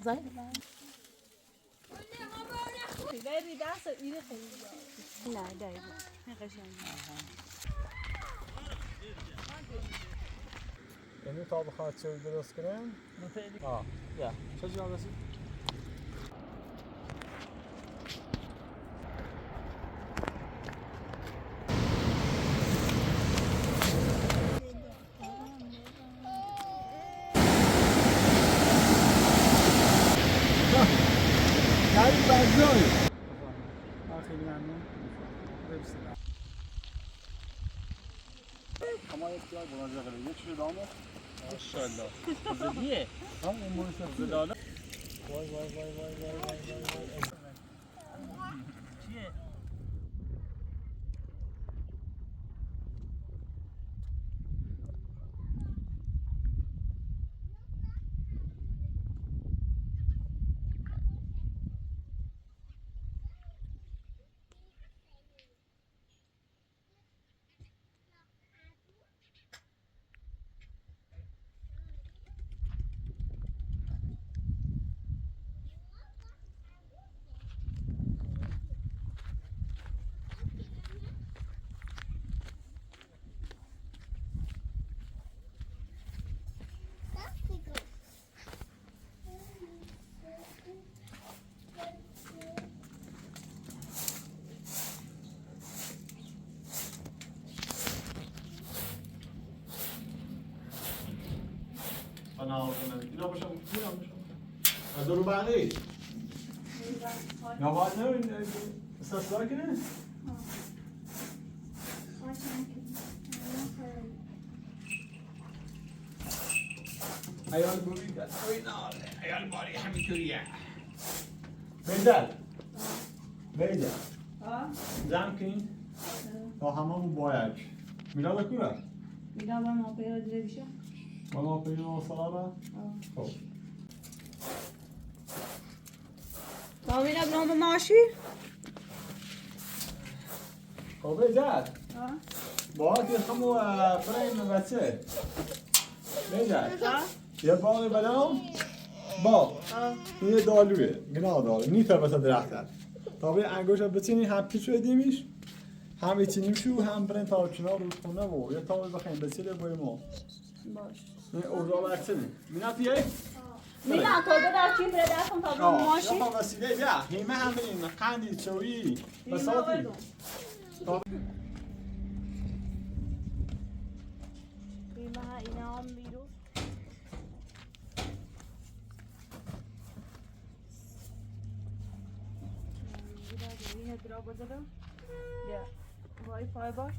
زای خیلی دست ایره خیلی نه دایی نه قشنگه یعنی تا بخواد چه درست کنم یا چه جواب رسید خیلی بزرگ خیلی ممنون اما یک جای بلند جغله یک چیز دامه ماشاءالله زدیه هم اون مرسل زلاله وای وای وای وای وای وای وای چیه انا اینا باشم میرم از رو بعدی یا باید نه استثمار کنه عیال بوری عیال باری همینطوریه بیدل بیدل زم کن تا همه باید میلاد کنه میلاد ما پیدا دیده بیشه ما پیدا سلامه خب با میلاد نام ماشی خب بیدل باید یه خمو فریم بچه بیدل یه باقی بدم باغ این دالوه گناه داره نیتر بسا درخت تا به انگوش بچینی هم پیچ بدیمیش هم ایچینیم شو هم برین تا کنار رو خونه و یه تا بخیم بسیله باید ما باش این اوضاع برسنی مینا پیه؟ میلاد تو بدر چی بره درکن تا برو ماشی یا وسیله بیا همه هم بریم قندی چویی بساتی بیمه اینا هم بیرو اینه درا بزدم یا وای پای باش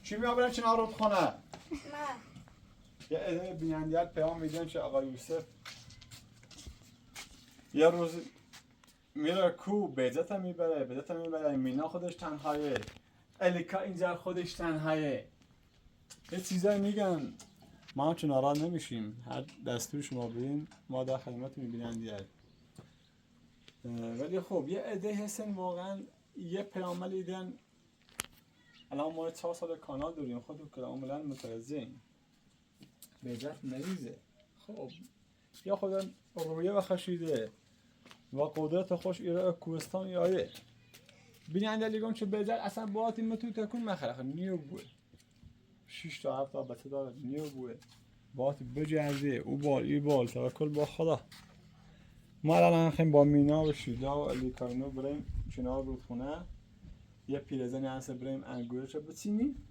چی بیا بریم چنان رو خونه؟ نه یه ادای بینندیت پیام میدیم که آقا یوسف یه روز میره کو بیزت میبره مینا خودش تنهایه الیکا اینجا خودش تنهایه یه چیزایی میگن ما هم چون ناراحت نمیشیم هر دستور شما بدین ما در خدمت میبینندیت ولی خب یه عده حسن واقعا یه پیامل ایدن الان ما 4 سال کانال داریم خود کاملا متوجهیم بیزت مریضه خب یا خدا رویه و خشیده و قدرت خوش ایره کوهستان یایه بیننده لیگون چه بیزت اصلا باعت این متو تکون مخلقه نیو بوه 6 تا 7 تا بچه داره نیو بوه باعت بجرده او بال ای بال توکل با خدا ما الان خیلی با مینا و شیدا و الیکاینو بریم کنار رودخونه یه پیرزنی هست بریم انگورش رو بچینیم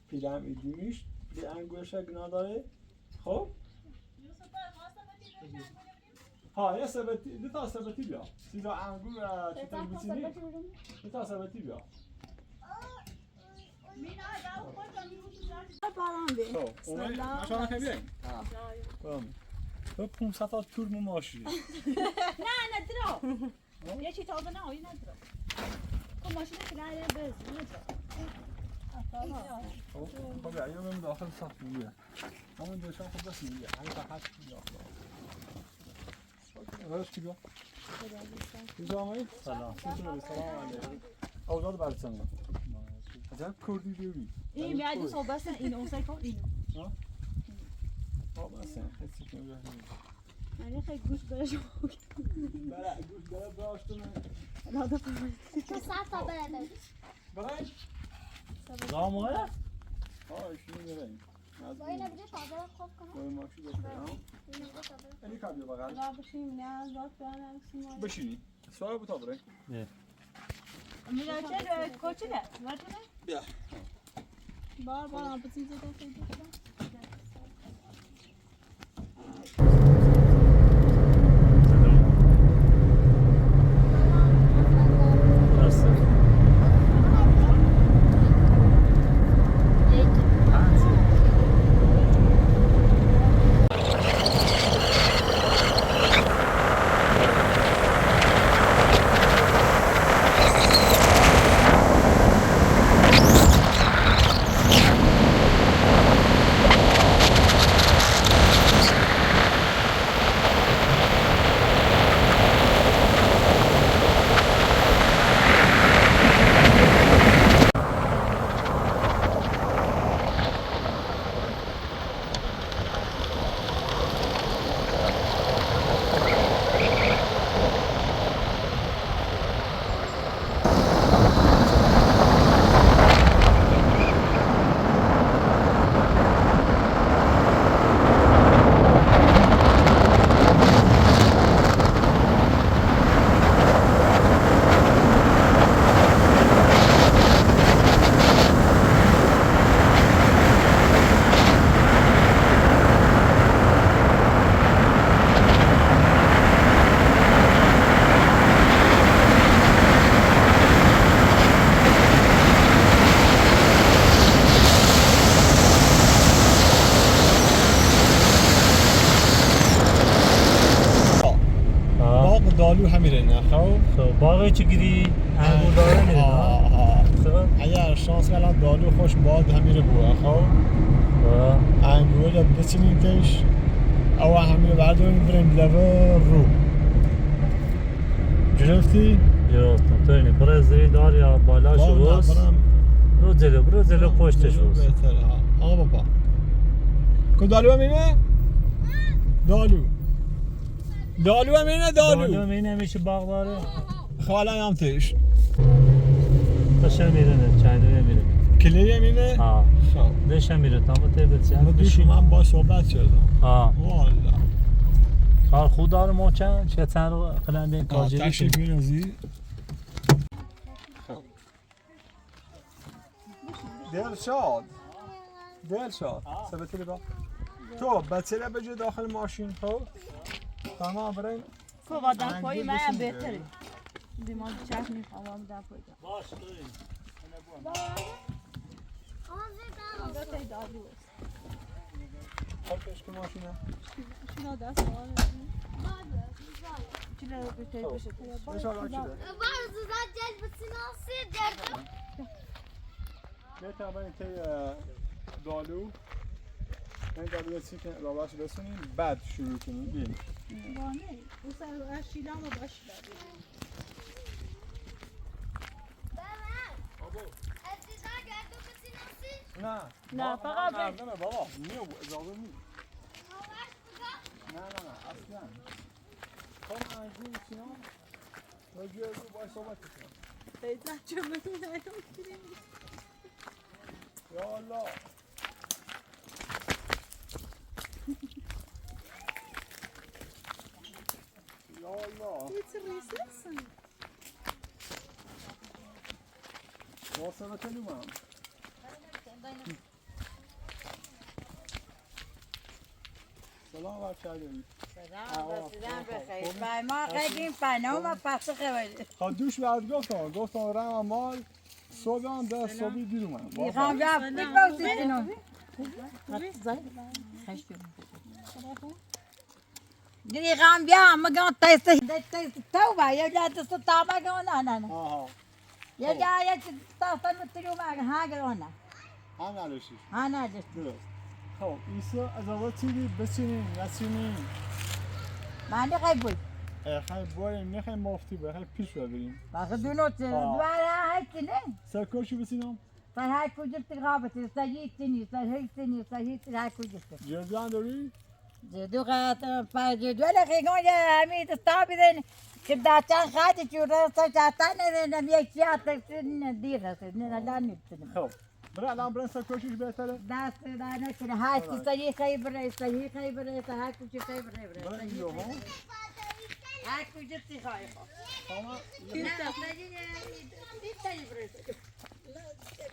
پیره هم ایدیمیش یه انگورش گناه داره خب ها یه سبتی دو تا سبتی بیا سیدا انگور چطور بچینی دو تا سبتی بیا خب اومد ماشاءالله که بیاین تو 500 تا تور ماشی نه ندرا یه چی تازه نه این ندرا تو ماشین که نه بز ندرا خب بیا یه بریم داخل صف میگه همون دوشان خب بس میگه همین فقط داخل راست کی بیا سلام سلام علیکم اولاد برسن عجب کردی دیوی این میاد صحبت این اون سایه اینو خب اصلا حسی که میگه یعنی خیلی گوش برش بله گوش داره داشتم لاده فرمایی تو ساعت تا بره برای راموه؟ آه ایشونی بریم با اینه بجه تازه خوب کنم برای ماشی داشته اینه بجه تازه اینی که بیا بغل را بشیم نه زاد برنم سیمان بشینی سوال بتا برای میره چه کوچیله وقتی بیا بار آب بزن زده خیلی بشم دالو همیره نه خب باقی چی گیری؟ انگور داره میره نه؟ اگر شانس الان دالو خوش باد همیره بوه خب انگور رو بچینیم پیش او همیره برداریم بریم لبه رو گرفتی؟ گرفتم تو اینی برای زیر دار یا بالاشو بس برو جلو پشتش بس بهتره ها بابا کن دالو همینه؟ دالو همینه دالو اینه میشه باغ داره خوالا هم تیش قشن میره نه چایده میره کلی همینه؟ ها خب دشم میره تا مته بچه ما دوشو من با صحبت کردم ها والا کار خود داره موچن چه تن رو قلم بین کارجری تشریف بیرازی دل شاد ثبتی لبا تو بچه بجه داخل ماشین خب تمام بریم کو با دمپایی من هم بهتره دیمان چک میخوام هم دمپایی دارم باش بریم اینجا تایی دارو خب که ماشینه شینا دست آن چیله رو بتایی بشه بشار را چیده بعض زد جل بسناسی درد بهتر بریم که دالو این دالو بسی که رابطش بسونیم بعد شروع کنیم بیم بانه او سر شیلا ما باش داری نه فقط نه بابا نیو اجازه نی نه اصلا خب انجام چینا راجع رو باید صحبت کنیم بیزن چه بزنیم یا الله یا الله It's a recess. واسه کلومم سلام بر کردیم سلام بخیر بای ما قدیم پناه پس خبری دوش بعد گفتم رام مال صبحان ده صبحی دیروم میخوام بیا بپرسید اینو دیگم بیا مگه تست تو با یا جات تو تا مگه نه یا یا تا مترو مگه ها گرونه هم نداشتی ها نداشت درست خب ایسا از اول چیزی بچینیم نچینیم من خیلی بود خیلی بریم نخیلی مفتی خیلی پیش بریم باقی دونو دواره هیچی نه سرکوشی بسینم سر هر کجا تقابتی سر هیچی نیست سر هیچی نیست سر هیچی هر کجا جرزان داری؟ دوغات فاجد ولا خيقون يا ميت استعبدين كدا كان خاتي شورا سجاتنا نبي شيات نديرها سننا لا نبتنا خب برای الان برای سکوشش بهتره دست دانا كده هاي تسوي خيبر سوي خيبر هاي كل شيء خيبر برای اینجا ها هاي كل شيء خايفة تمام لا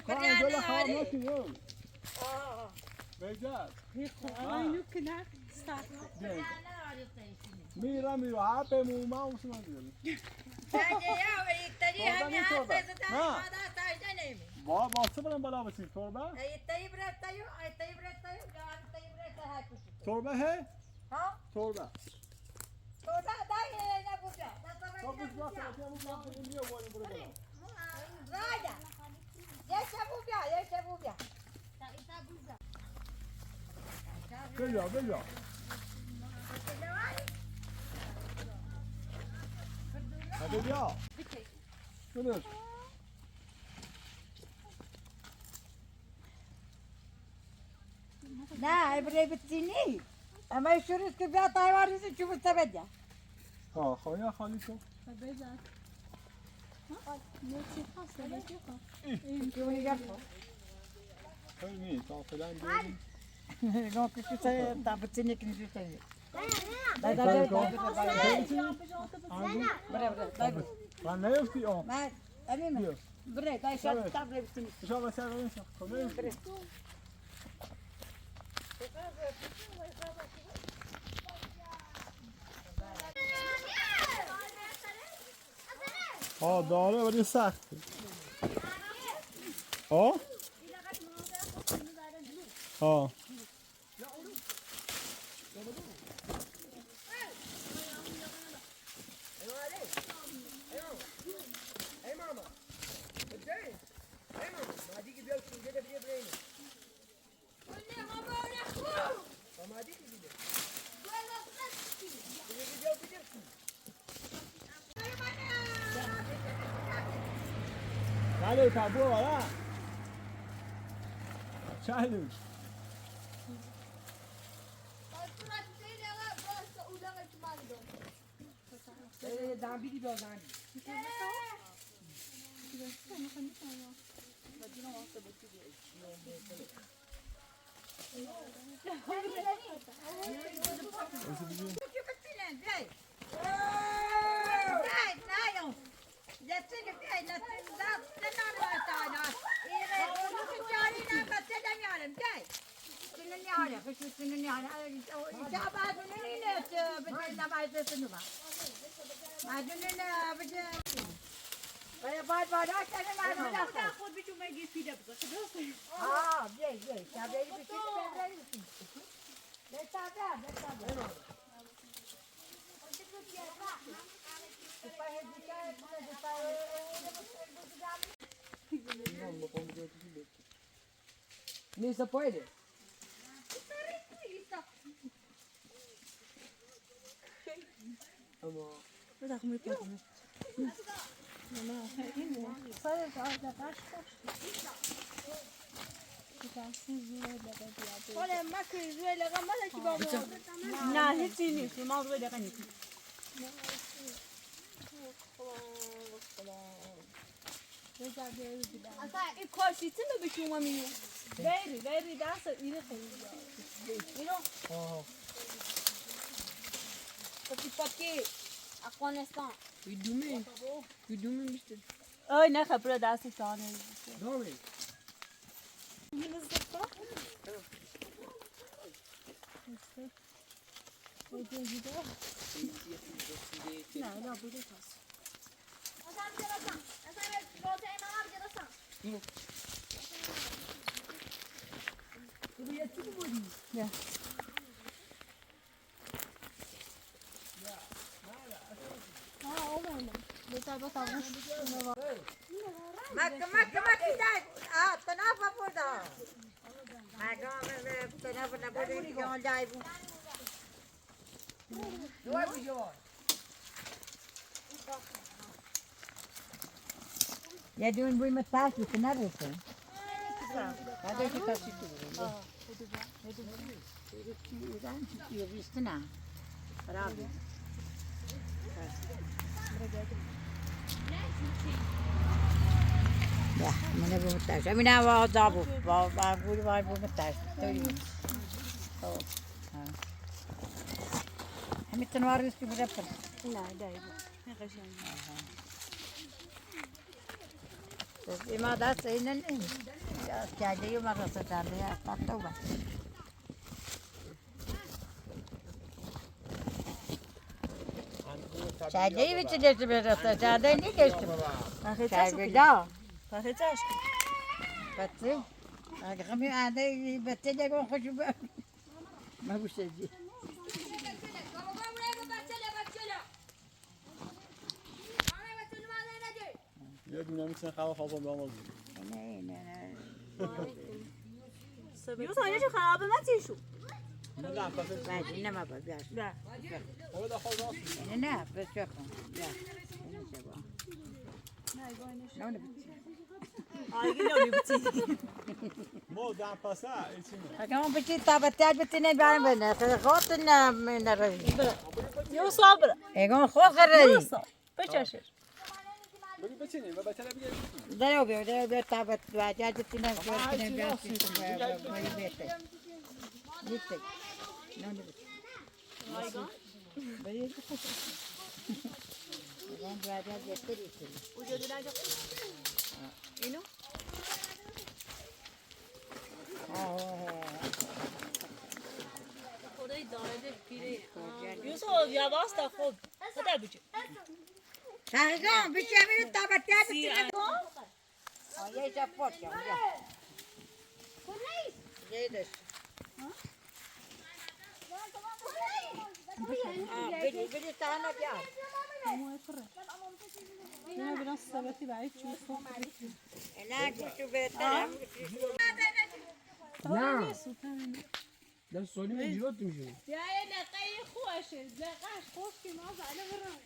کار دل خاموشی یو بجد الان يمكن میرم هر به موما اوسم میگیرم با چه برم بالا بسیم تربه تربه هه تربه بیا بیا hadi bia شنو لا ابري بتسيني اما يشرس كذا طايوان شوف التبدع ها خويا خالي تو بجد نفسي خاصة بشوفها شو يقفوا خلني تو فلان دي قوم كيف تابتني كنت تسوي لا ما نفسي ما امين بريك هاي شاب تابلت بتسيني ان شاء الله ساعه خميس ها داره ولی سخت ها ها Dale, tabu, vaya. Challenge. دعبيدي بوزعني Ni se puede. نه هیچی نیست ما روی دقیقه نیست اصلا این کاشیتی رو به شما میگم غیری دست اینه خیلی اینو پاکی افغانستان Vidumi işte. آی نه خبره دست سانه Dami. نه بوده پس تنافى بودا ما قام تنافى نبودي كمان جايبو يا دون بوي متاسي تنرسل بعدش کسی تو بود. ایران چی بیست نه. خرابه. Ya, mana pun tak. Saya mina bawa tabu, bawa guru bawa pun tak. Oh, kami tanwar mesti berapa? نه دایبه نه قشنگه Tapi mah dah sehingga ni, ya jadi you mah rasa jadi ya tak tahu bah. Jadi you mesti jadi berasa jadi ni jadi. Jadi dah. فقط عشق Betul. Kami ada betul jago khusbah. ما بوشجی. یه دونه میتونه خراب خوابو بامازی. نه نه. یوسف اینجا چه خرابه متیشو باشه نه ما بیار. نه خود خود راست. نه بس کن. بیار. نه نه. آگی نمیبتی مو دام پاسا ایشونه. اگه من بچی تابتیار بتینه بیارم بنه. خود نه من رایی. یوسف بره اگه خود خرایی. یوسف بچشش بگی بچینی و بچه بگی. درو بیار تابت بیار بتینه بیارم بیارم بیارم. نیستی. نه نه. بیار. اگه بیار بیاری. وجود نجا اینو خدای داره پیره یوسف یواش تا خوب خدا بچه تاگام بیشتر میره تابتیار بتینه. آیا چه پوچه؟ یادش. بری تانا بیار. اینا برای ثبتی برای چوب نه گوشو بهتره. نه در سالی من جیرات میشه یا لقای خوشه لقاش خوش که ما زنه برم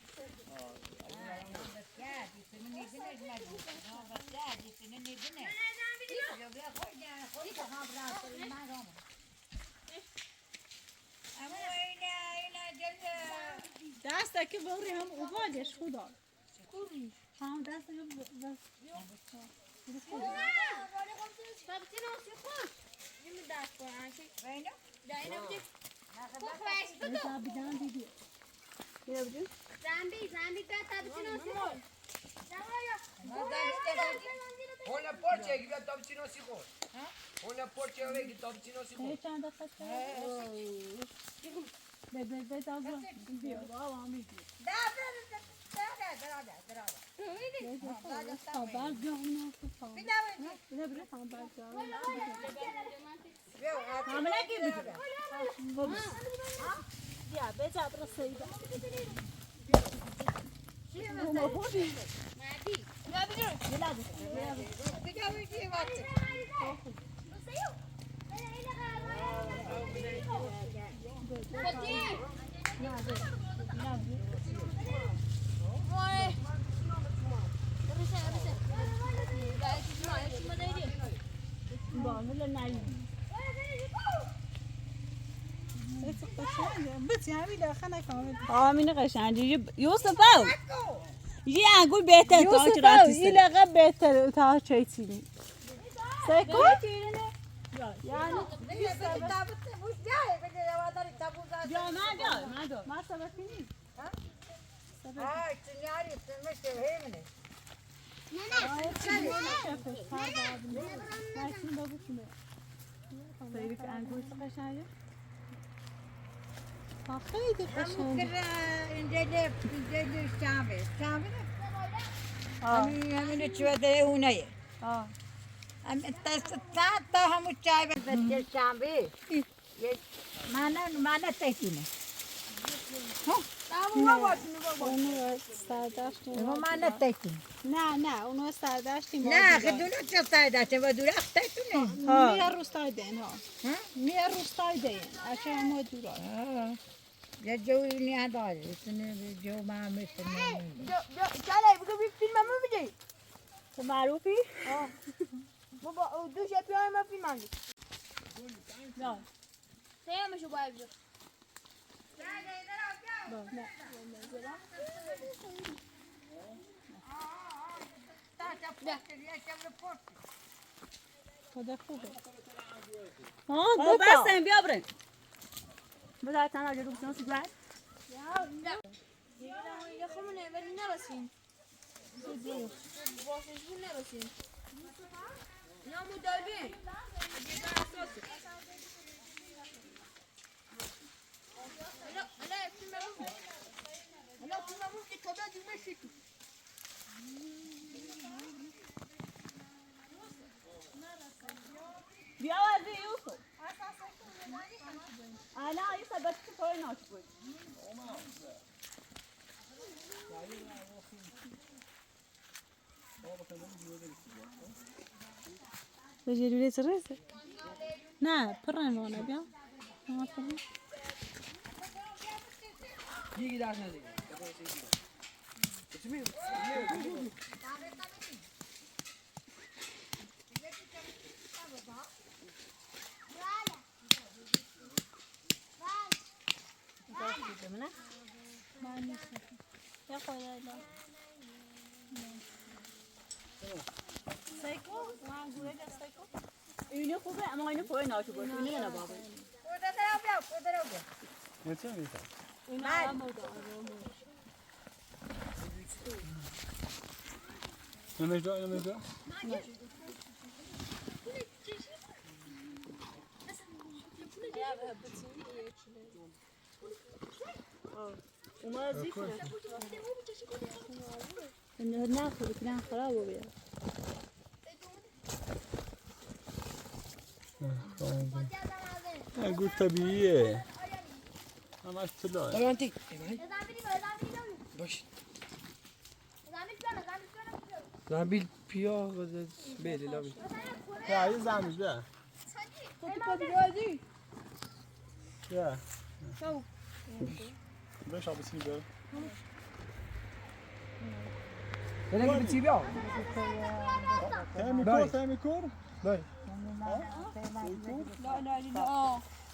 دست که بوری هم اوبادش خدا هم دست که Una porce che va top chino si khod. Una porce che top chino si khod. چند دقیقه به تازه بیا بابا میگی خبر جامون نه بره خبر جامون همه کی بده بیا بجا برو سیدا ما بودی بیا بیا همین قشنگی یوسف یه انگور بهتر تا چه رفتی این لقب بهتر تا چه چیزی سکو یعنی بیا من دار من سبکی نیست آی تنیاری تنمشه همینه. خیلی قشنگه اینجا شامه همینه چی بده اونه همین تا همون چای بده شامه من تکینه اونو سرداشتیم من تکین نه اونو سرداشتیم نه خدونه چه سایداته و دور اختتونه میره روستای دین ها میره روستای دین اچه ما دورا یا جوی نیاداره سنه جو ما میتونه چله بگو بی فیلم همه بگی تو معروفی؟ بابا دوش پیای ما فی مانگی نه سیامشو باید بجو خدا خوبه ها بستم بیا بریم بذار تنها جلو بسیم سیگار یا خمونه ولی نرسیم باششون نرسیم یا مدالبین بیا وزی یوسف الان یه سبت که پای ناش بود بجیرولی سرسه نه پرن وانه بیا دیگه دست ندید یا خدا ایلا سایکو وان گوره که سایکو اینه خوبه اما اینه پای ناش بود اینه نه بابا نه چه میشه اینه هم بود نمیشه اومد زیفه اینه نخوره که نه خراب بود گوش طبیعیه همش طلاه رانتی باش زنبیل پیا بیلی لابی یه زنبیل بیا بیا بیا شابه سینی بیا بلنگی بچی بیا تمی کور بای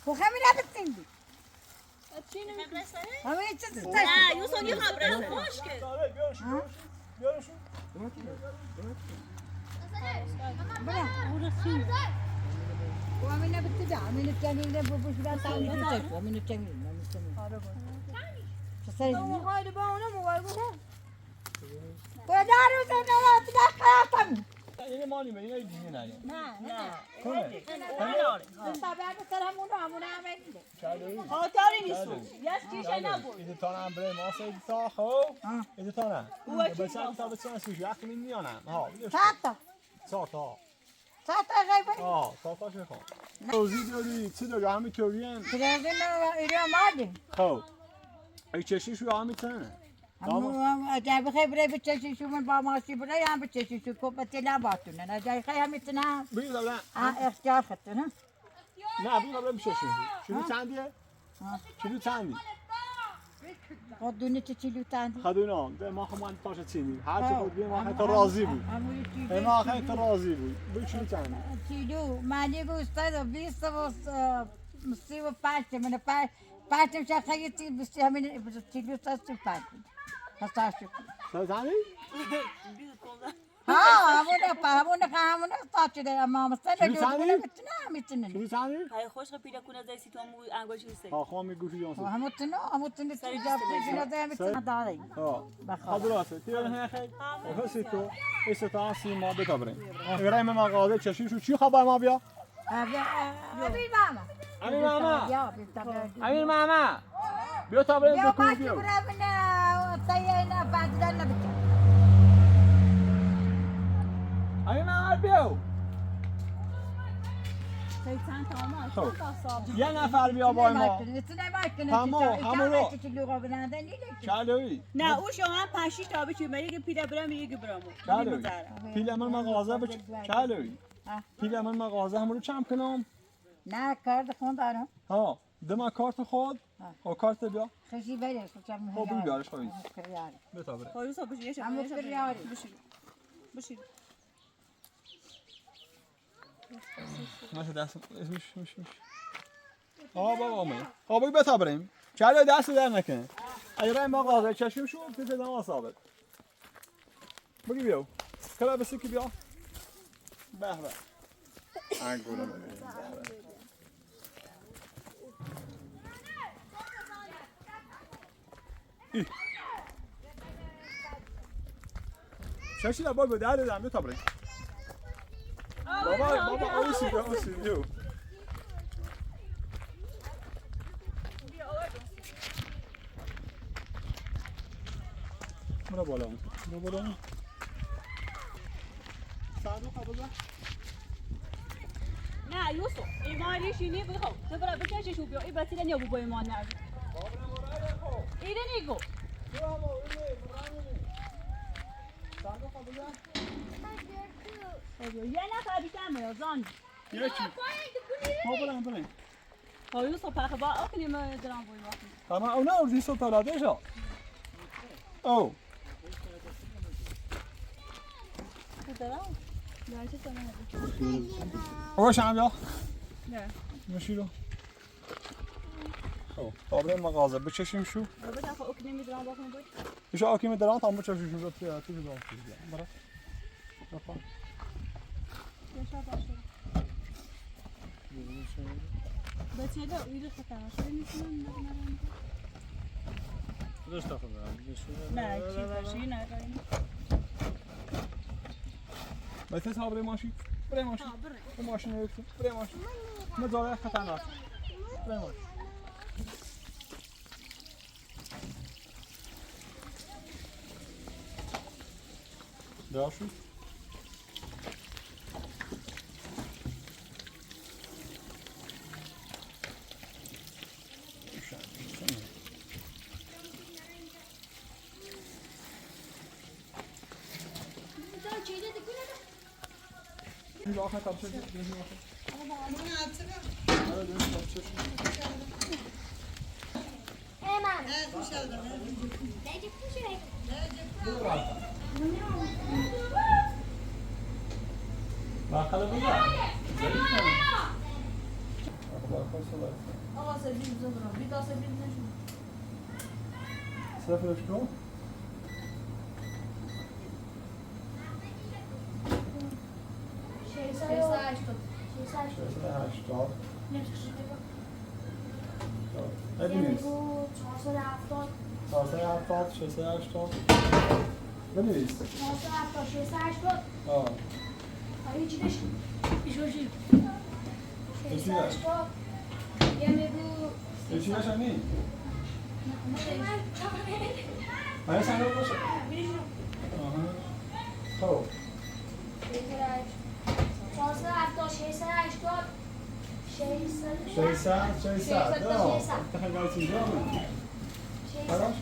خب همین نبستیم بی همین چیز نه یوسف یه خبره خوش که خب همین نبستیم همین التاني نبوش بقى تعمل همین التاني موبایل با اونو موبایل با ودارو زنوات دخلاتم اینه مانی به اینه دیگه نه نه کنه طبعا سلامونو همون عمل خاطری نیستو یس چیشه نبود ایده تانم بره ماسه ایده تا خب ایده تانم بچه تا بچه سوش وقتی میانم ها ساعتا ساعتا غيبه ساعتا چه خون توضیح داری چی داری همه کورین كده إيران مادي خب ای چشیش رو همه تنه هم جاي بخير بتشي شو من باماشي برا هم بتشي شو كوبتي لا باتون أنا جاي خي هم تنا بگید قبلا اختیار خدتنا نه بگید قبلا میشه شروع چندیه؟ شروع چندی؟ خدوني تشيلو تاندي خدونام ده ما خمان تاشه چینی هر چه بود بیم آخه تا راضی بود ما آخه تا راضی بود بگید شروع چندی؟ تشيلو مالي بوستاد بيست بوس مصيبة باتش من باتش مش خيتي بس همين تشيلو تاستي باتش هستاشو چندی؟ همون تاچه ده اما مثلا جوونه بتنا میتونه شروع چندی؟ های خوش پیدا کنه دای سی تو مو انگوش نیست ها خواهم میگوشی جانسون همون تنو تجاب تجنا ده میتونه داری ها خدراسه تیار نه خیلی حسی تو استطاع سیما بتابرین اگرای من مغازه چشیشو چی خبر ما بیا؟ امیر ماما امیر ماما یا بیتابرین امیر ماما بیا تابرین یا بکن باش بیا برابنا تاینا بعد دلنا بچه امیر ماما بیا شیطان تمام خب. تا صاحب یه نفر بیا با ما همون چالوی نه او شما هم پنشی تا بچی میگه پیدا برام میگه برامو چالوی پیل من مغازه بچ چالوی پیل من مغازه همون رو چم کنم نه کارت خون دارم ها دم کارت خود او کارت بیا خشی بره خب بیا بیارش خواهی بتابره خواهی صاحب بشی همون کریاری بشی ماشي دست مش بابا می بگی بتا بریم چرا دست در نکن اگر ما قاضی چشم شو پیش دم ثابت بگی بیاو کلا بسی که بیا به انگورم شاشی لا بابا در دم تا بریم بابا اوسی برو بالا صندوق قبول نه یوسف ایمانی شینی بخو تو برا بکشی شو بیا این بسیله نیا بو ایمان نر ایده نیگو صندوق قبول یه نفر بیشتر میاد زان یکی بریم یوسف پخ با اکنیم درام بوی وقتی تمام او نه اردی صبح تلاده شو او درام نه چه کنه باش هم بیا نه مشیرو خب طابره مغازه بچشیم شو بابا تا اکنیم درام باخون بود ایش آکی می درام تا بچشیم شو تو درام برا رفا بچه‌ها ایده خطرناک نمی‌تونن درست خودم نه چی باشی نه بس طابره ماشین برای ماشین نگفتم برای ماشین مزاره خطرناک برای ماشین داشو این آخر تابچه دیدی باقلا بگا آقا سبیل بزرم بیتا سبیل نشون سفرش کن بنویس 470 680 بنویس 470 680 آه هیچی نشون ایشوشی چی 680 یه میگو چی نشانی من صندوق باشه خب 470 680 600 تخیل چیزی هم براش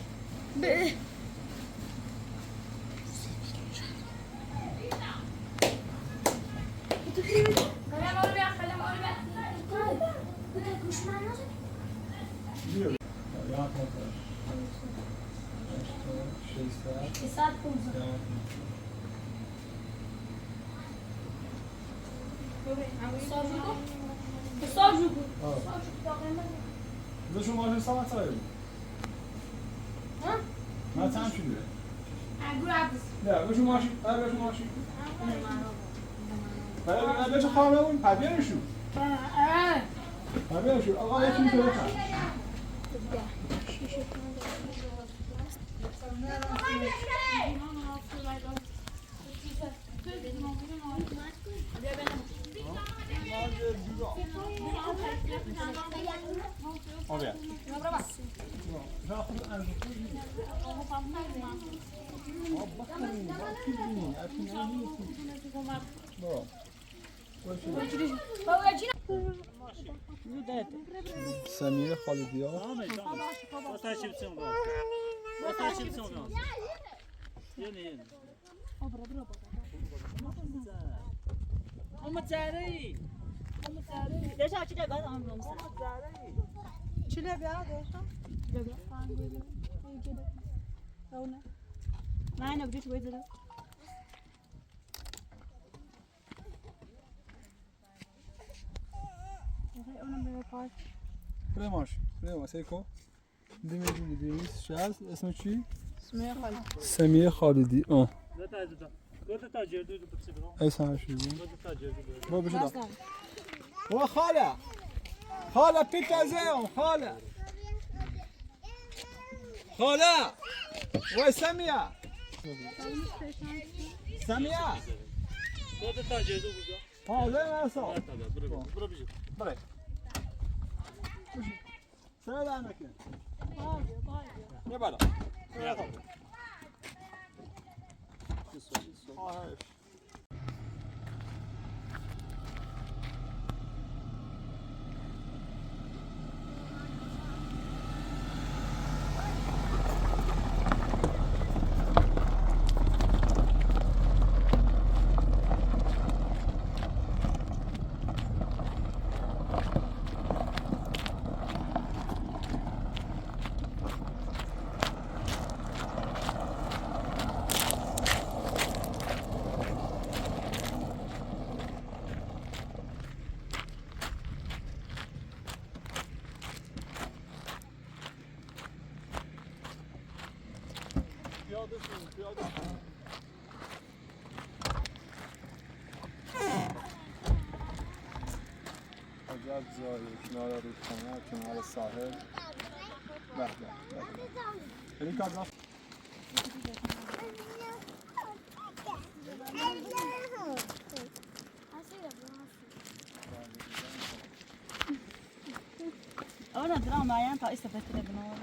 بیا یاد نکنش 600 دو شما ماشین سامت سایه بود من چند شده نه بشو ماشین بشو ماشین بشو خانه اون پبیرشو آقا یکی میشه بخن آبیا سمیر خالدیا Deixa eu te levar lá, vamos. چی بیاد نه نه بجوش باید زده اونم به پارک. برماش سیکو 260 اسم چی؟ اسمه خالی. سمیه خالدی نه تاجر گفت تاجر دو بچه برام اسمش چی بود؟ گفت تاجر دو با بشه با خاله پیتازه خاله وای سمیه گفت تاجر دو بودا حاله نسا برو بیشتر بله سر در نکن یه بالا عجب جایی کنار رودخانه کنار ساحل به این کار رفت أنا دراما يعني تا استفدت بنور.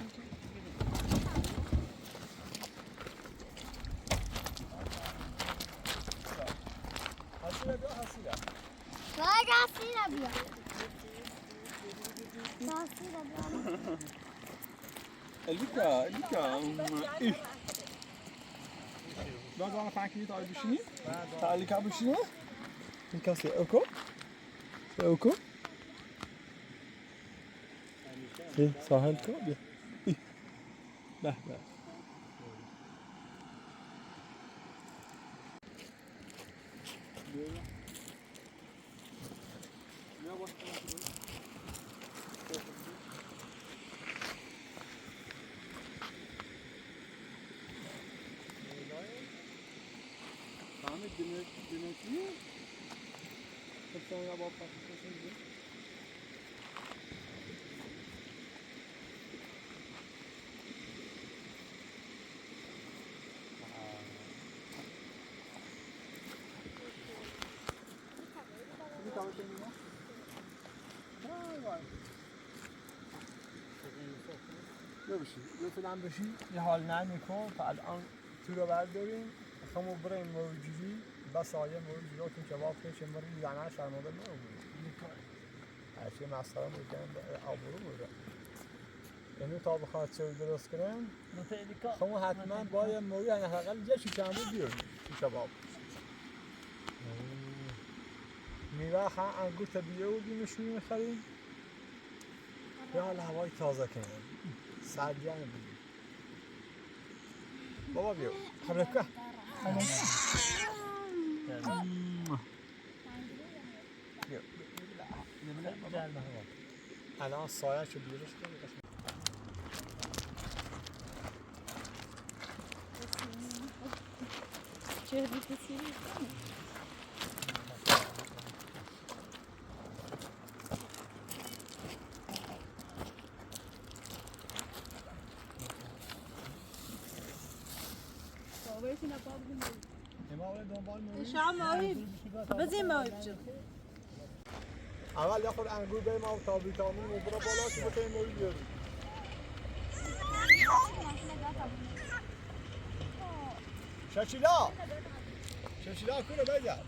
البيكا إيه باز أنا فاكر تعال بشيني تعال كاب بشيني الكاسة أوكو إيه ساحل كاب إيه به Demetri? Hep sen ya bak bakıyorsun. Bir tane şey mi? Vay. یه فلان بشی یه حال نمیکن تا الان تو رو برداریم خمو بریم موجودی بس آیه موجودی رو تو جواب کنیم مری زنه شرمنده نمونیم هرچی مسخره میکنم آبرو بوده اینو تا بخواد چه درست کنم خمو حتما باید موجودی یعنی حداقل یه شیشنبه بیاریم تو جواب میوه انگور طبیعی بودیم نشونی میخریم یا حال هوای تازه کنیم سردیان بودیم بابا بیو حرکه الان سایه شو بیرش کنیم چه بیشتری؟ شام ماهی بزیم ماهی بچه اول یه خود انگور بریم و تا ویتامین و برا بالا که بکنیم ماهی بیاریم ششیلا کنه بگرد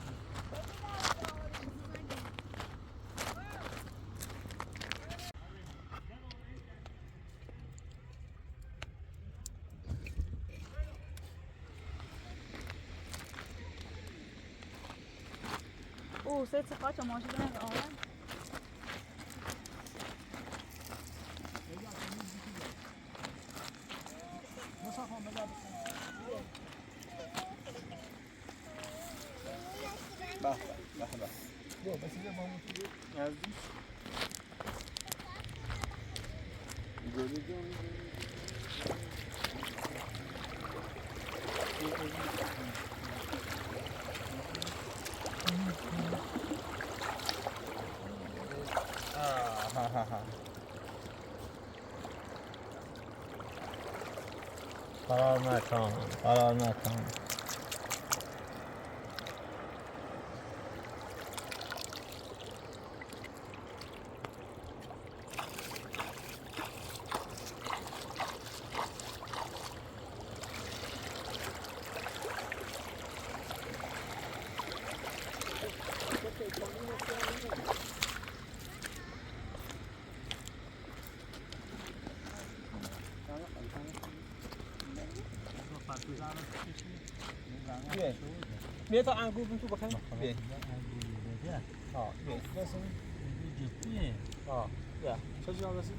اوه سه صفات ماشی دارن آره به بس اینجا با نزدیک فرار نکنم فرار نکنم بیا تا انگور تو بخوریم بیا بیا برسیم بیا چه جا برسیم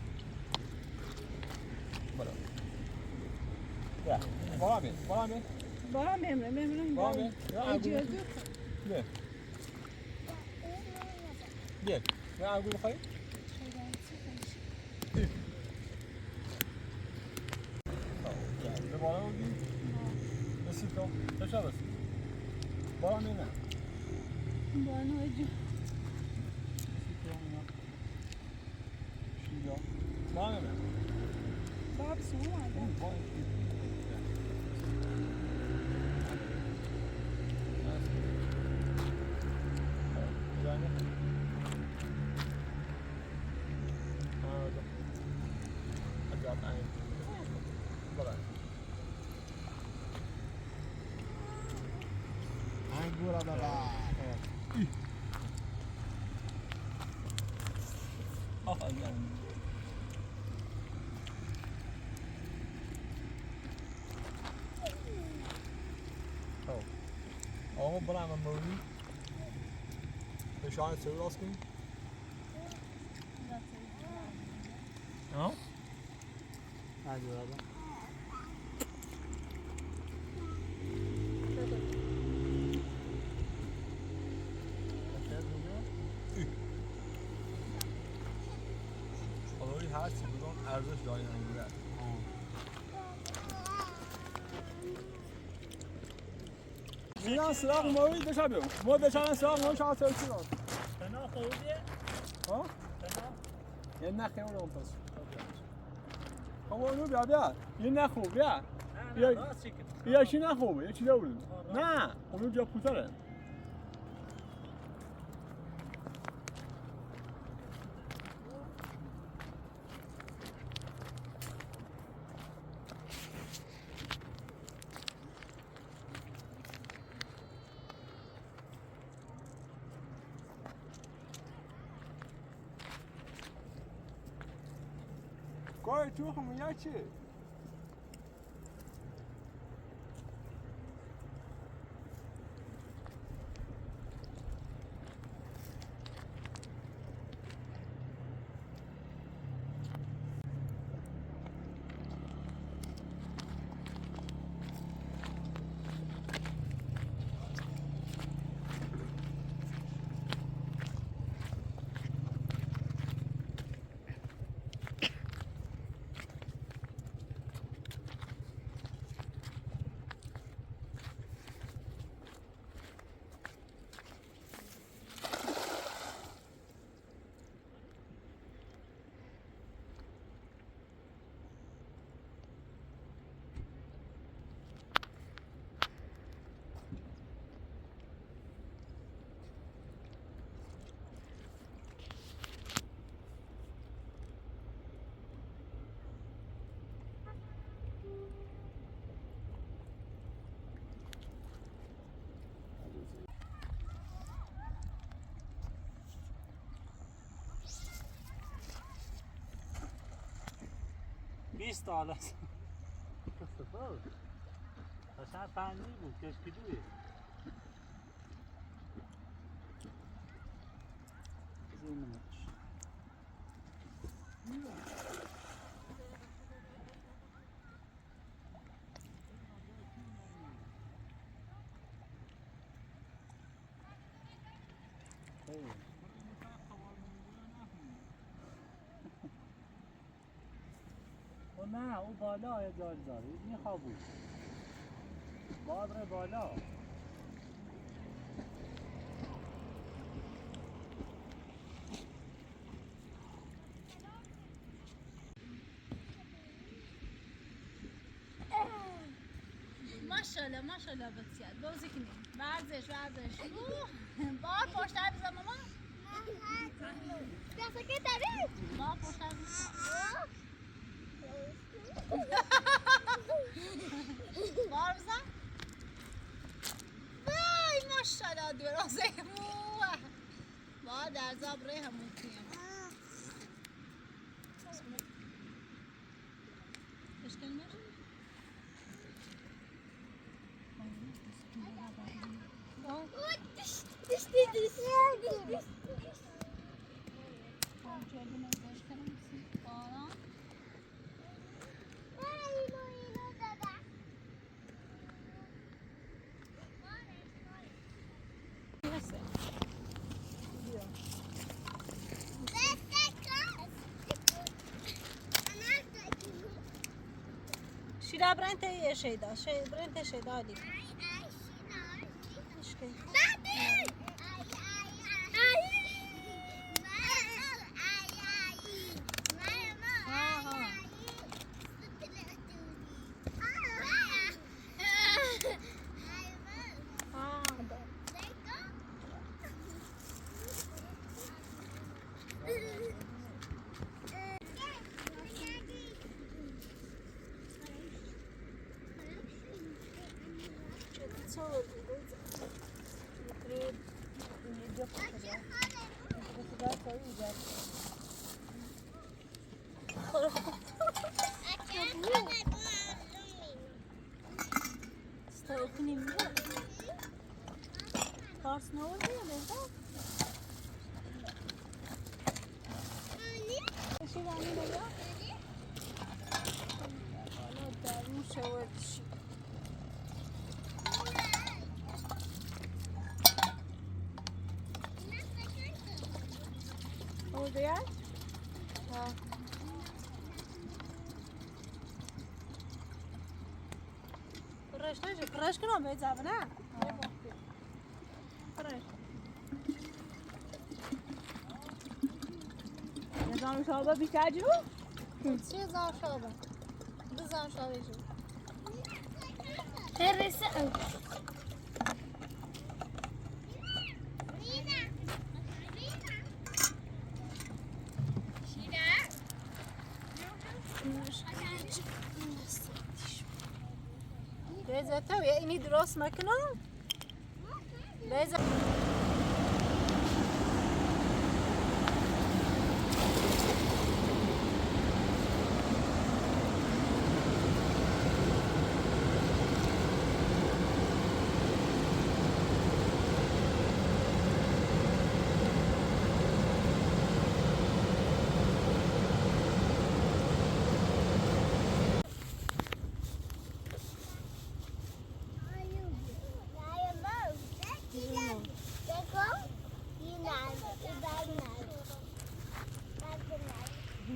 برو بیا بالا بیا با میمرم بیا اجازه بیا انگور بخوریم به بالا بودی؟ رسید تو؟ چه شب رسید؟ بالا میرم بانو اجازه شیدا بالا میرم باب سوما انگورا بابا آفرین آقا برام موری فشار سر راست کنی ها هادي والله آوری هست بگم ارزش داره انگور میان سراغ موری بشابیم ما بچارن سراغ موری شما سر چی راست فنا خوردی؟ ها فنا؟ یه نخی اون پس خب اونو بیا یه نخو بیا نه راست چی کنی؟ یا چی نخو یه چی داریم نه اونو جا پوتره کار تو همون چی؟ $20 استفاده قشنگ پنی بود کشکیدوی نه او بالا یه جای داره میخوابون باید ره بالا ماشاءالله ماشاءالله بسیار بازی کنیم ورزش بار پشتر بزن ماما دسته که داری؟ بار پشتر بزن بار بزن وای ماشاءالله درازه بار در زاب ره همون کنیم اشکال میشه شیرا برنت یه شیدا برنت شیدا دی کنیم کارس نورده یا بهتر بشی دانی بگا حالا درمون شوردشی oldu ya? Ha. Kıraş kıram be zabına. Kıraş. Ne zaman şalba bir tacı bu? چه زار شابه بزار شابه جو هرسه Beyza tabii ini درست مکنم Beyza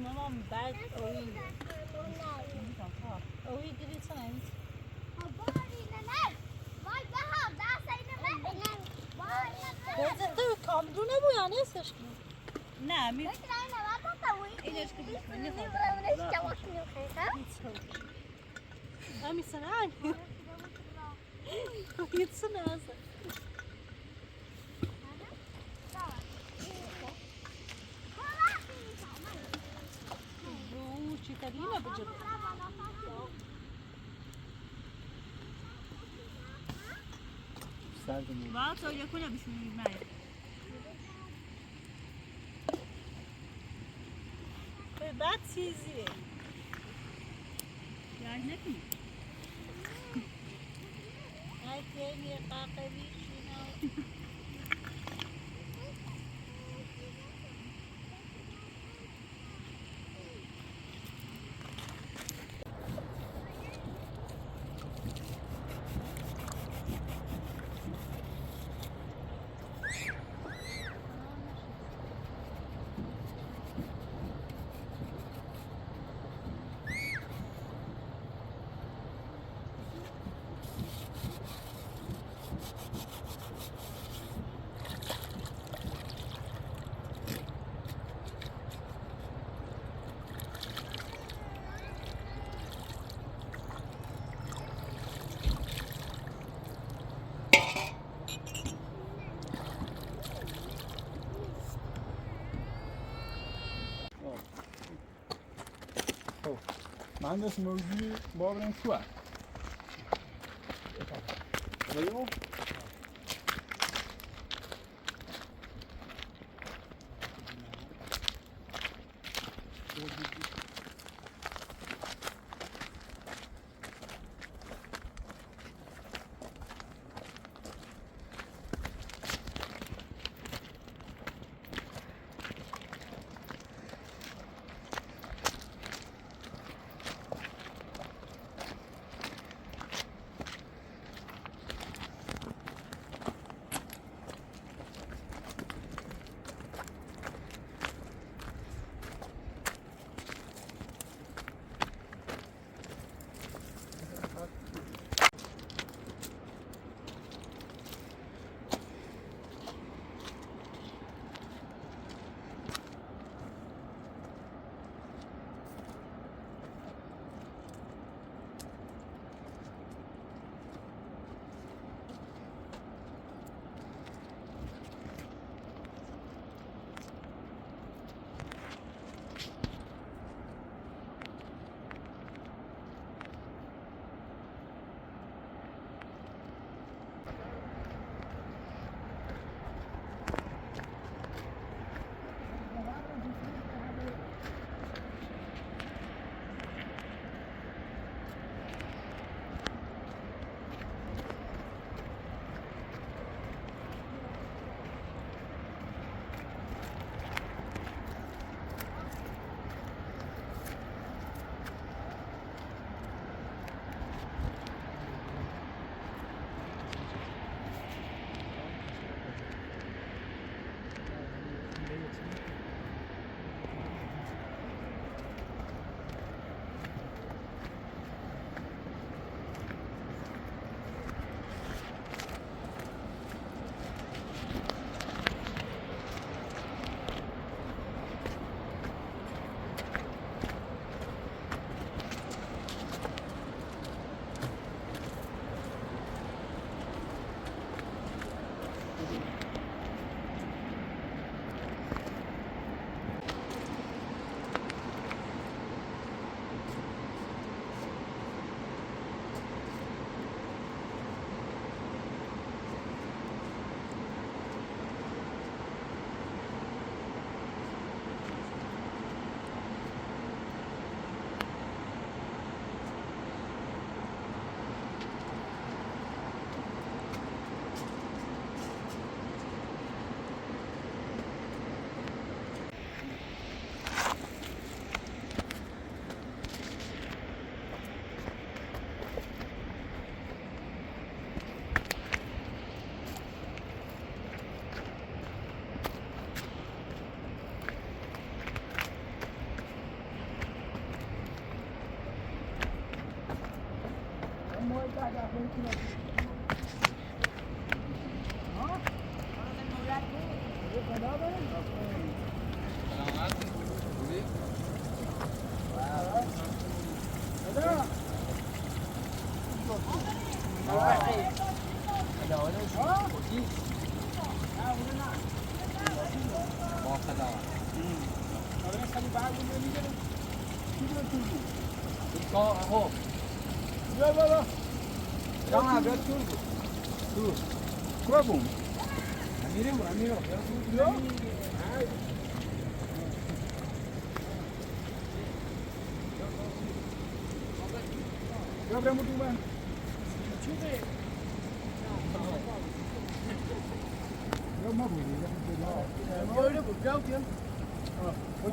Mamam bad oyi dili sana evet. Beyza tabii kamdu ne bu ya ne seçkin? Ne mi? İlaç gibi ne kadar? Ami sana hani? Gitsene azı. Cittadina bıcır. Bazı öyle kule bir şey bilmem. بعد چیزیه یعنی نکنی خیلی قاقبی شنو مهندس موجودی با بریم تو بایو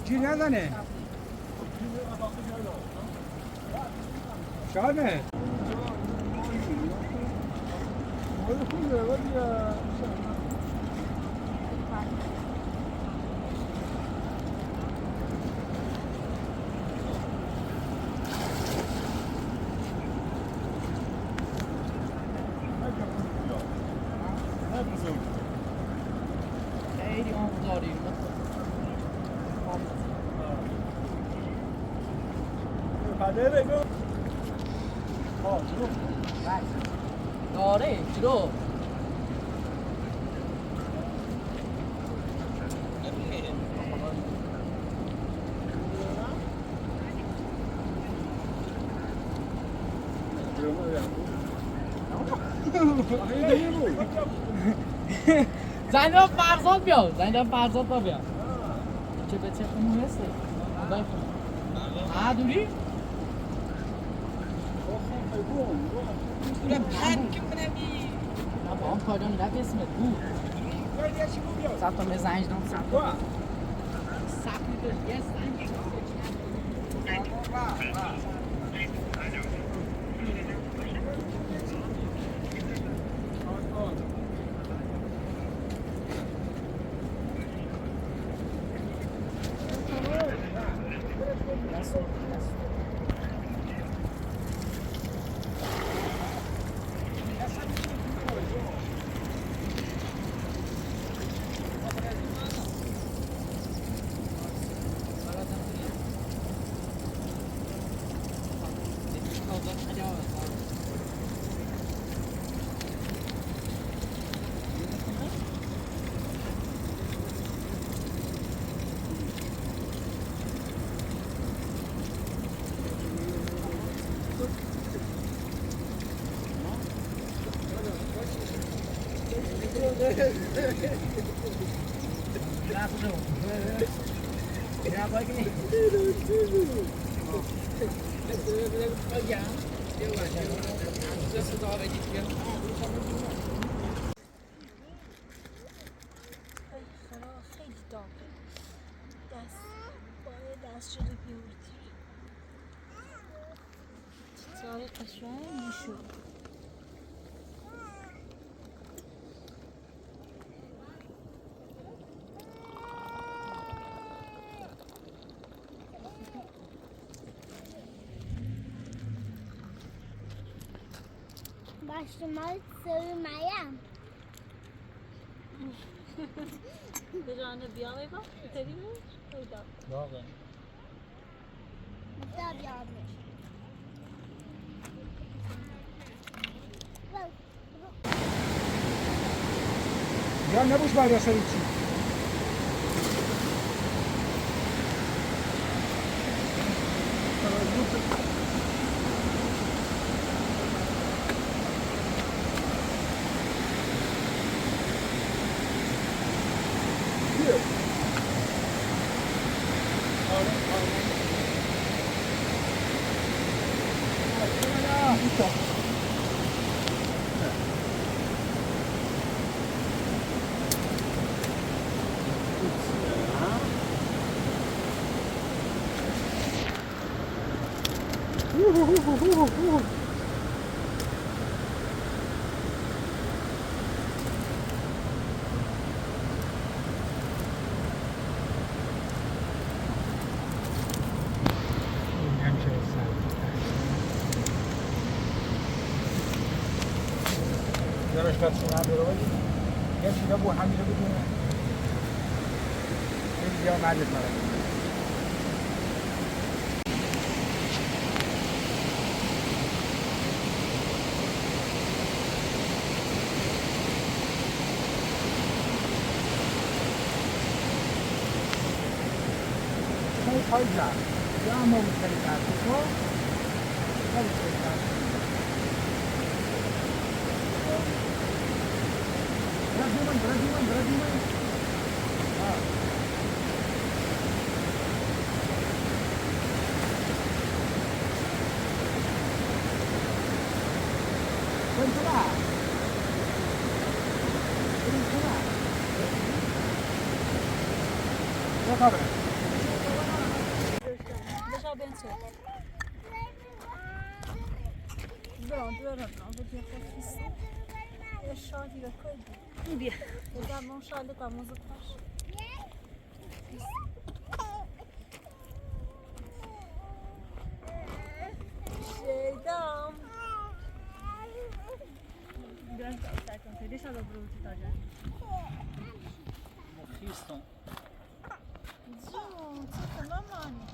چی ندانه؟ شامه خیلی آموزاریم پده بگو داره چرا زنجان فرزاد بیاد زنجان فرزاد تا بیاد چه بچه خونو هسته خدای خون دوری؟ دورم خرم که کنم بی با هم کارم نفی اسمت بود سب تا به زنج دام سب تا سب میده یه زنج خیلی داغه دست شده بیوردی چطوری قشنگ میشد Başıma sığmayam. Bir tane biyalı bak, teri mi? Oyda. داغه Mutlu bir abi. Ya nebuş var ya senin için? درش بس شما بروی یه چیزا بو همین رو بدونه این بیا مجلس مرا Hayda. Yağmur kalitesi bu. Kalitesi. Bırakayım. Ha. Kontra. Yok abi. Deixa bem só. Pronto, vou ter que fazer. Deixa eu tirar coisa. Bia. Eu já não chale com a música atrás. Şeydam. Biraz daha sakin. Deixa eu abrir o titã já. مخیستم Jun, tita mamãe.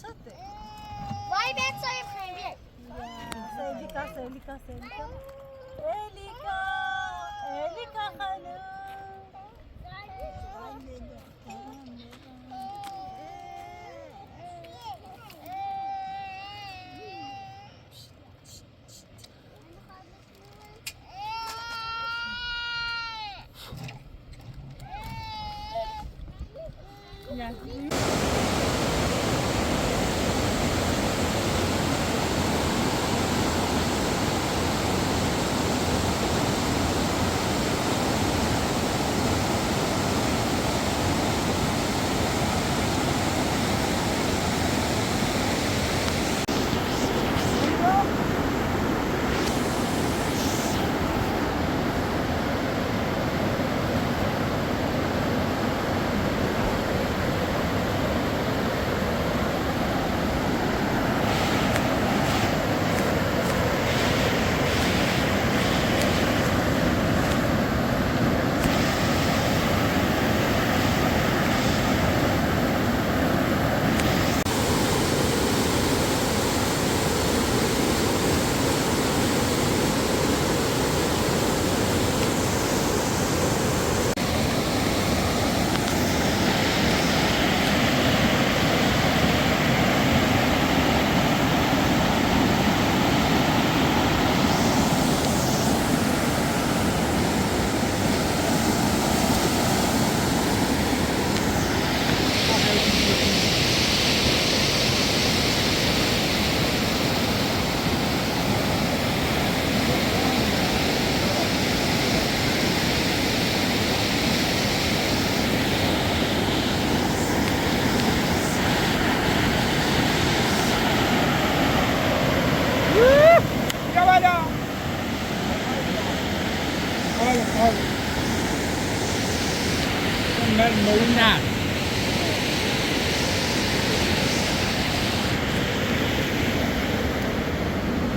Çatı. Vay ben sayayım hayır. Selika. Elika hanım.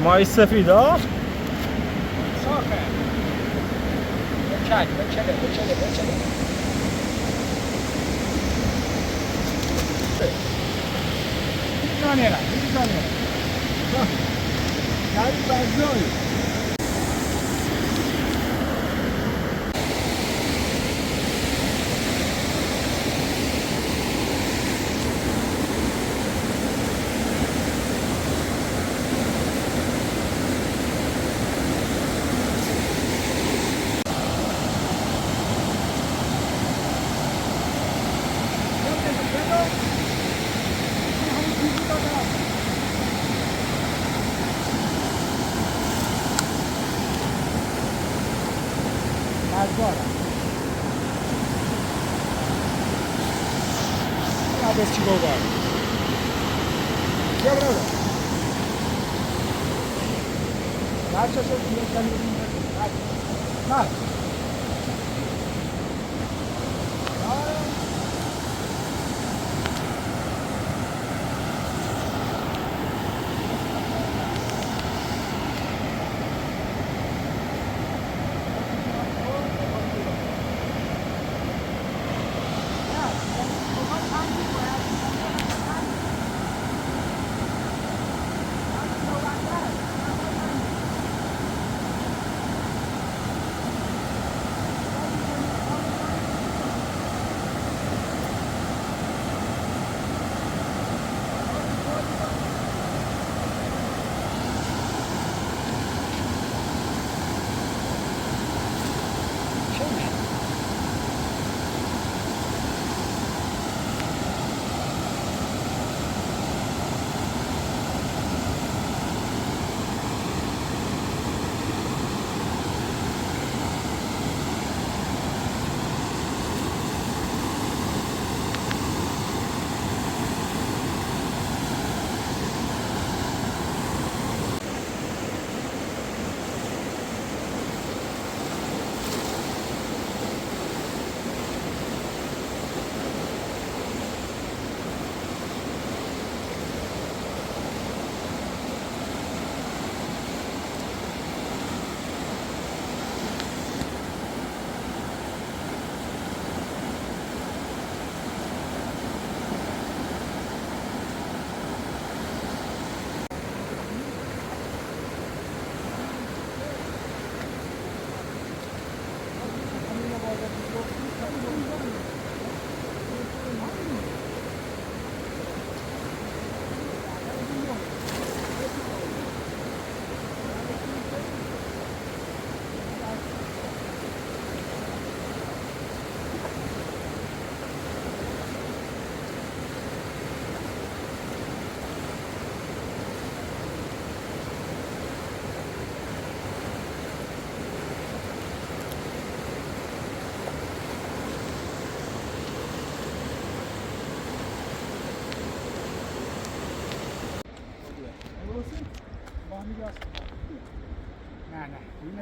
مای سفید ها؟ صافه بچله میزانیرم یعنی بزایی Let's go back. Yeah, brother. That's just a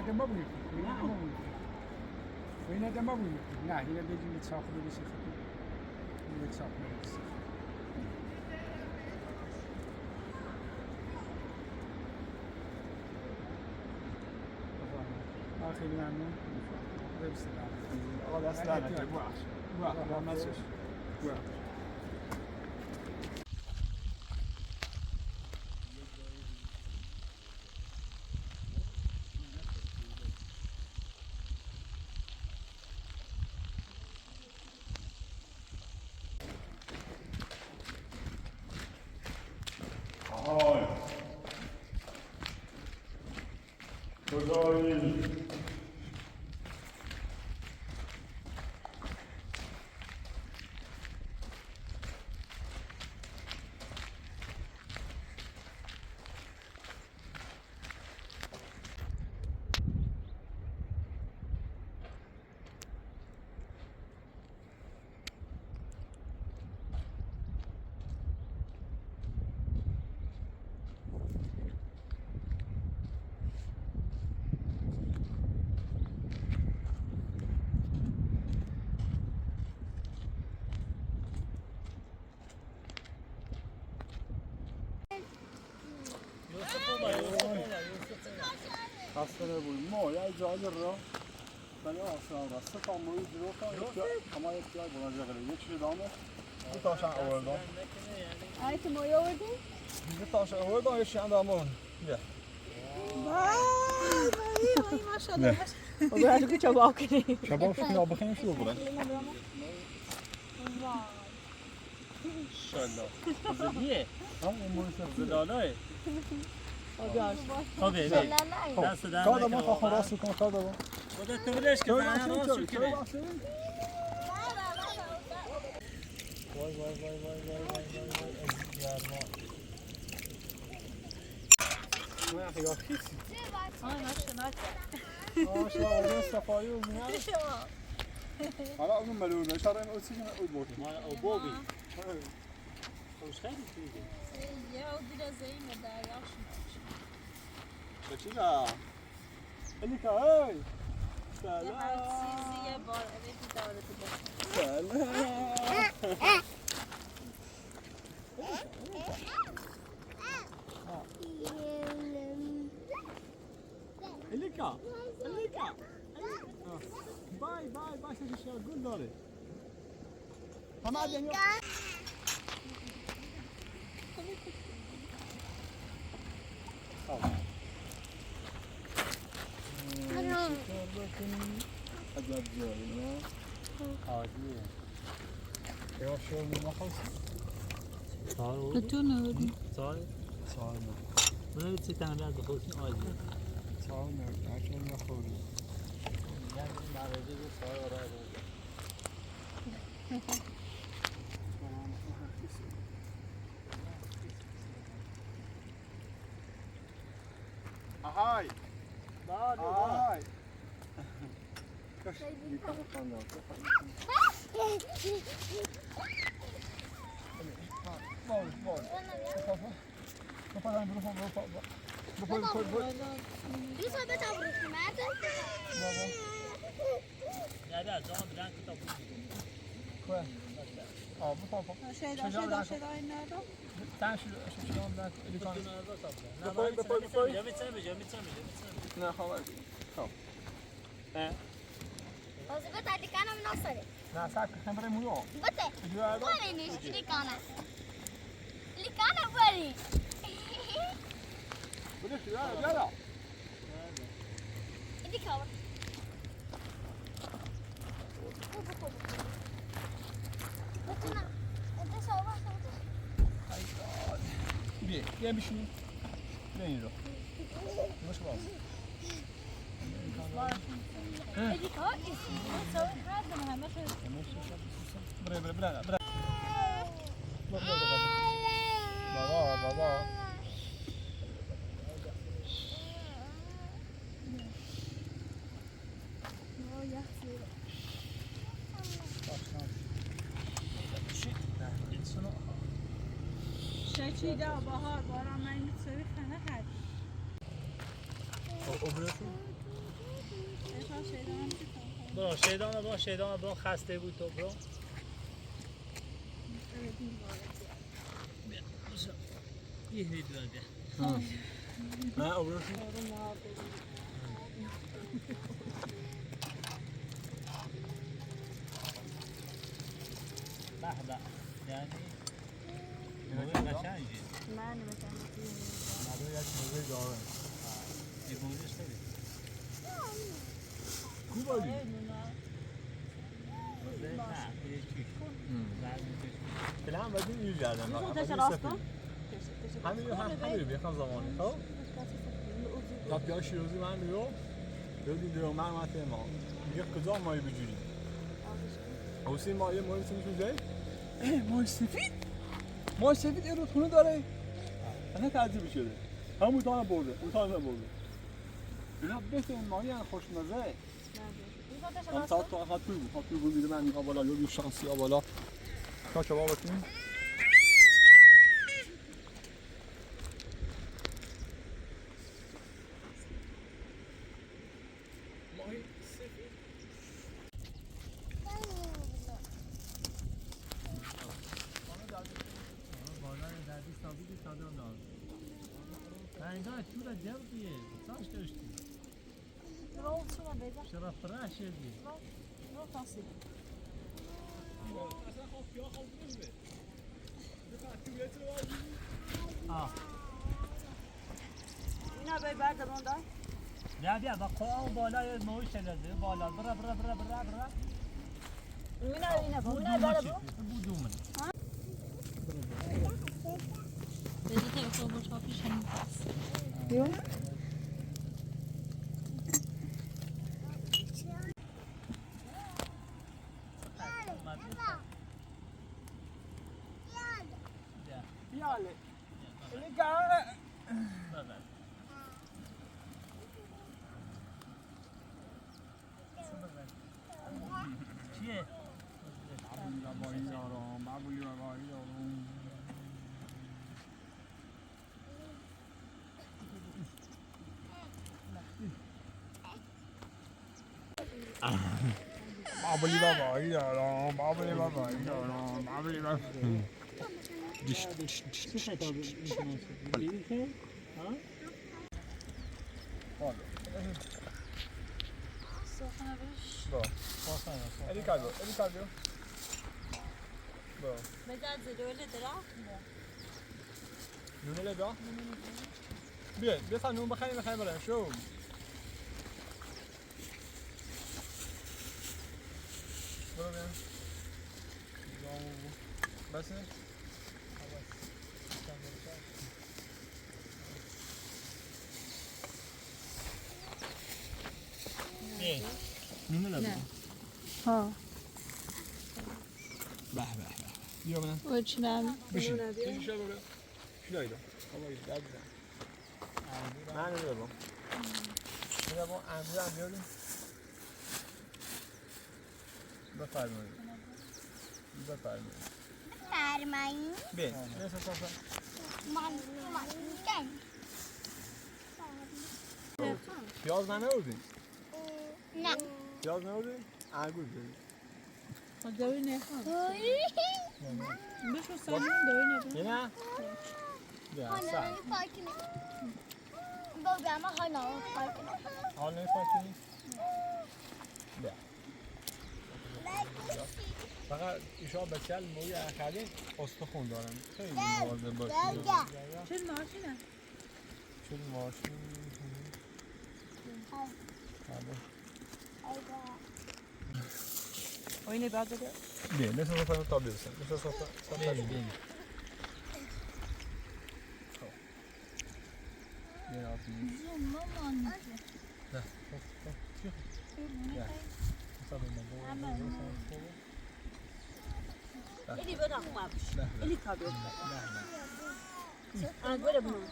de ما بودیم اینا de ما بودیم نه اینا بدون چاخه بشه خیلی چاخه بشه خیلی ممنون آقا دست در نکنه بخش مسش خسته نبود ما یه جایی را ولی آسان را سه تا موی جلو کن اما یک جای بلنجه قلیل یک چیز دامه دو تاشن آوردم آی که موی آوردی؟ دو تاشن آوردم یه شیان دامون بیا وای ماشاءالله باید که چباب کنی چباب کنی بخیم شو برن شالله زدیه هم این موی سر زدالای خبه دست در کار دامون خواهد راست کن کار دامون خودت تو بلش که زنه راست شو کنه وای وای وای وای وای وای وای ما یه خیلی خیسی آی ماشاءالله ماشاءالله صفایی و میاد حالا اون ملول بشه را این اوسی کنه اون بودی ما او بوبی خوش خیلی دیگه یا دیگه زینه دریاش چیزا الیکا هی سلام چیزیه بار الیکی دارد سلام الیکا الیکا بای بای بای سه گل داره همه دنیا عجب جایی نه عادیه یا شو نخواست صار تو نودی صار صار من چه تعمیرات بخواستی عادیه صار نه عشان نخوری یعنی معرضی رو صار آره آهای بعد آهای کاش دیگه خواندم باز باز بپا Yousef bent al broek gemaakt. Ja, ja, zo bedankt dat شیدا ندارم نه خواهد Você vai estar de cana no nosso ali. نه ساک خمره مویو Bate. جواد Olha nisso, de cana. De cana, buddy. بده جواد جواد E de cana. بیا بشین بیا اینجا باش باز E de cana, isso. Só em casa, não é? Mas برای برای بابا بابا شیدا بهار باران من میتونی خنه هست برو شیدان برو خسته بود تو برو یه هید بیا نه عبرو شد به به یعنی موی قشنگی من مثلا نداره یک موزه داره یه موزش خیلی کوبالی موزه نه یه چیش پله هم باید اینجور گردن همین رو بیخوام زمانی خب تا بیا شیروزی من بیو بودی دیو من ماته ما دیگه کجا مایی بجوری اوسی مایه مایی سمیشون جای مای سفید مای سفید این رودخونه داره اصلا تعجیبی شده همون تانه برده اون تانه برده اینا بهترین مایی هم خوشمزه هم ساعت تو خط توی بود میده من میگم بالا یه شانسی ها بالا تا شما بکنیم ماهی سفید بالا دردی ثابتی ساده و ناز اینجا چورا جمعیه ساش داشتی چرا فرش شدی اصلا خواه کیا خواه نمیده اینا به بعد روندا بیا با قوام بالای موی شلده بالا برا اینا بالا بودومن یاله این گاره چیه؟ معبولی روایی دارم معبولی روایی دارم معبولی روایی Eli caldo. Bravo. بذار زدوله درا نونه لگا؟ بیا تا نون بخریم برای شو برو بیم بسه؟ نونه لگا ها به بیا من وچنم بشین شو برو شلایی دو من نمیدارم میدارم امروز هم بیاریم بفرمایید بین نسا ساسا پیاز نمیوردیم؟ نه پیاز نمیوردیم؟ انگور بیاریم دوی نخوام بشو سالون دوی نخوام یه نه؟ بیا سر بابا اما حال نمی‌کنی؟ بیا فقط ایشان بچه موی اخری استخون دارن خیلی مواظب باشید چه ماشینه؟ چه ماشین اینه بعد بده بیا مثل صفحه تا بیرسن مثل صفحه بین بیا آتی نه اینی بده خوب اینی کابل انگور بمون